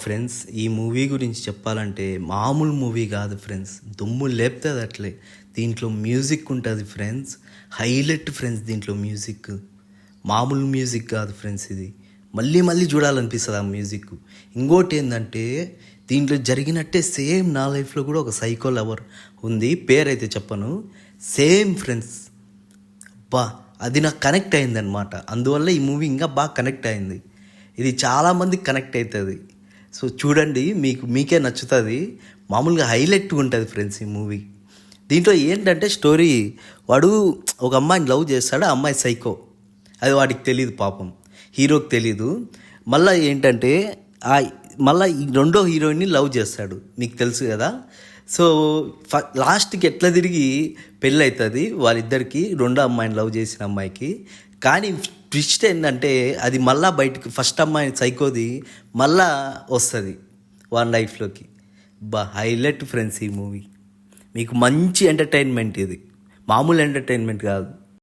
Friends, ఈ movie గురించి చెప్పాలంటే మామూలు మూవీ కాదు ఫ్రెండ్స్. దుమ్ము లేపుతుంది అట్లే. దీంట్లో మ్యూజిక్ ఉంటుంది ఫ్రెండ్స్, హైలైట్ ఫ్రెండ్స్. దీంట్లో మ్యూజిక్ మామూలు మ్యూజిక్ కాదు ఫ్రెండ్స్. ఇది మళ్ళీ మళ్ళీ చూడాలనిపిస్తుంది ఆ మ్యూజిక్. ఇంకోటి ఏంటంటే దీంట్లో జరిగినట్టే సేమ్ నా లైఫ్లో కూడా ఒక సైకో లవర్ ఉంది, పేరైతే చెప్పను. సేమ్ ఫ్రెండ్స్, బా అది నాకు కనెక్ట్ అయిందనమాట. అందువల్ల ఈ మూవీ ఇంకా బాగా కనెక్ట్ అయింది. ఇది చాలామందికి కనెక్ట్ అవుతుంది. సో చూడండి, మీకే నచ్చుతుంది. మామూలుగా హైలైట్గా ఉంటుంది ఫ్రెండ్స్ ఈ మూవీ. దీంట్లో ఏంటంటే స్టోరీ, వాడు ఒక అమ్మాయిని లవ్ చేస్తాడు. ఆ అమ్మాయి సైకో, అది వాడికి తెలియదు పాపం, హీరోకి తెలీదు. మళ్ళీ ఏంటంటే మళ్ళీ ఈ రెండో హీరోయిన్ని లవ్ చేస్తాడు, మీకు తెలుసు కదా. సో లాస్ట్కి ఎట్లా తిరిగి పెళ్ళి అవుతుంది వాళ్ళిద్దరికి, రెండో అమ్మాయిని లవ్ చేసిన అమ్మాయికి. కానీ ట్విస్ట్ ఏంటంటే అది మళ్ళీ బయటకు, ఫస్ట్ అమ్మాయి సైకోది మళ్ళా వస్తుంది వాళ్ళ లైఫ్లోకి. హైలైట్ ఫ్రెండ్స్ ఈ మూవీ. మీకు మంచి ఎంటర్టైన్మెంట్, ఇది మామూలు ఎంటర్టైన్మెంట్ కాదు.